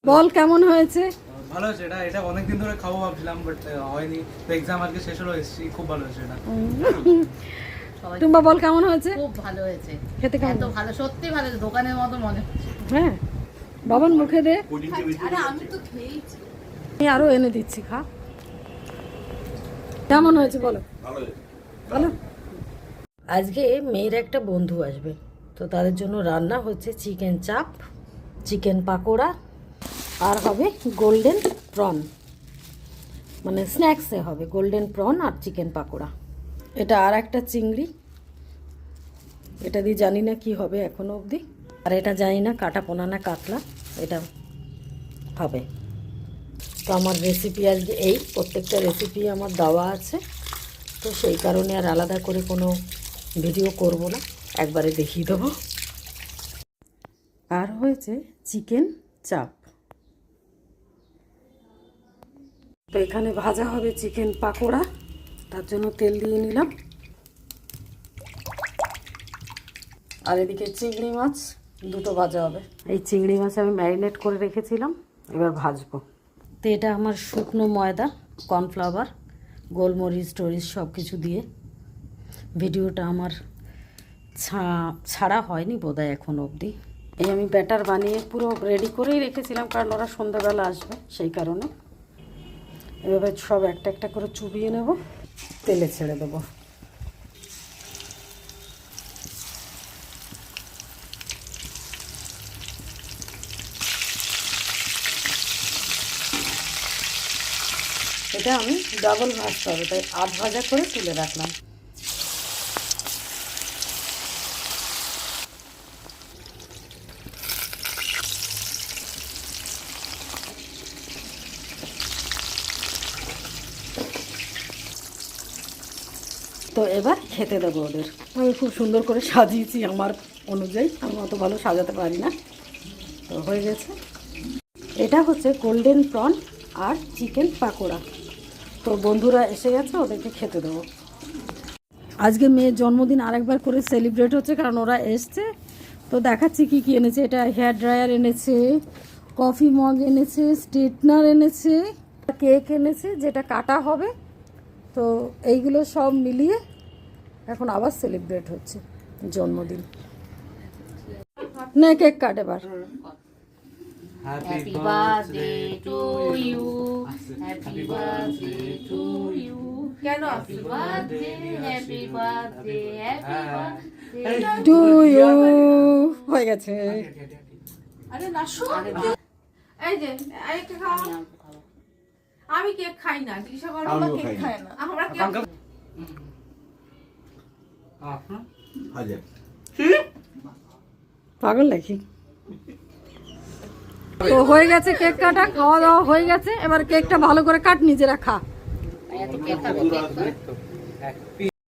বল কেমন হয়েছে? ভালো হয়েছে। এটা অনেকদিন ধরে খাবো ভাবছিলাম, বাট হয়নি। তো এক্সাম আজকে শেষ হলো, এসেছি। খুব ভালো হয়েছে এটা। টুম্বা বল কেমন হয়েছে? খুব ভালো হয়েছে, খেতে কেমন? এত ভালো, সত্যি ভালো, দোকানের মতো মনে হচ্ছে। হ্যাঁ, বাবান মুখে দে। আরে আমি তো খেয়েছি। আমি আরো এনে দিচ্ছি, খা। কেমন হয়েছে বলো? ভালো। আজকে মেয়ের একটা বন্ধু আসবে, তো তাদের জন্য রান্না হচ্ছে চিকেন চাপ, চিকেন পাকোড়া, আর হবে গোল্ডেন প্রন, মানে স্ন্যাক্সে হবে গোল্ডেন প্রন আর চিকেন পাকোড়া। এটা আর একটা চিংড়ি, এটা দিয়ে জানি না কি হবে এখনো অবধি। আর এটা জানি না কাটা পোনা না কাতলা, এটা হবে। তো আমার রেসিপি আজকে এই, প্রত্যেকটা রেসিপি আমার দেওয়া আছে, তো সেই কারণে আর আলাদা করে কোনো ভিডিও করব না, একবারে দেখিয়ে দেবো। আর হয়েছে চিকেন চাপ। তো এখানে ভাজা হবে চিকেন পাকোড়া, তার জন্য তেল দিয়ে নিলাম। আর এদিকে চিংড়ি মাছ দুটো ভাজা হবে। এই চিংড়ি মাছ আমি ম্যারিনেট করে রেখেছিলাম, এবার ভাজবো। তো এটা আমার শুকনো ময়দা, কর্নফ্লাওয়ার, গোলমরিচ টরিচ সব কিছু দিয়ে। ভিডিওটা আমার ছাড়া হয়নি বোধহয় এখন অবধি। এই আমি ব্যাটার বানিয়ে পুরো রেডি করেই রেখেছিলাম, কারণ ওরা সন্ধ্যাবেলা আসবে, সেই কারণে। এভাবে সব একটা একটা করে চুবিয়ে নেব, তেলে ছেড়ে দেবো। এটা আমি ডাবল ভাজতে হবে, তাই আধ ভাজা করে তুলে রাখলাম। তো এবার খেতে দেবো ওদের। আমি খুব সুন্দর করে সাজিয়েছি আমার অনুযায়ী, আমি অত ভালো সাজাতে পারি না। তো হয়ে গেছে। এটা হচ্ছে গোল্ডেন প্রন আর চিকেন পাকোড়া। তো বন্ধুরা এসে গেছে, ওদেরকে খেতে দেবো। আজকে মেয়ের জন্মদিন আরেকবার করে সেলিব্রেট হচ্ছে, কারণ ওরা এসছে। তো দেখাচ্ছি কী কী এনেছে। এটা হেয়ার ড্রায়ার এনেছে, কফি মগ এনেছে, স্ট্রেটনার এনেছে, কেক এনেছে যেটা কাটা হবে। তো এইগুলো সব মিলিয়ে এখন আবার সেলিব্রেট হচ্ছে জন্মদিন। না কেক কাট এবার। Happy birthday to you, happy birthday to you, কেন happy birthday, happy birthday, happy birthday to you. হয়ে গেছে। আরে না শোন, এই যে আরেকটা খাও। আমি কেক খাই না, জিজ্ঞাসা করো। আমরা কেক খাই না, আমরা কেক পাগল নাকি? তো হয়ে গেছে কেক কাটা, খাওয়া দাওয়া হয়ে গেছে। এবার কেকটা ভালো করে কাট, নিজেরা খা। এত কেক খাবে, কেক খাবে।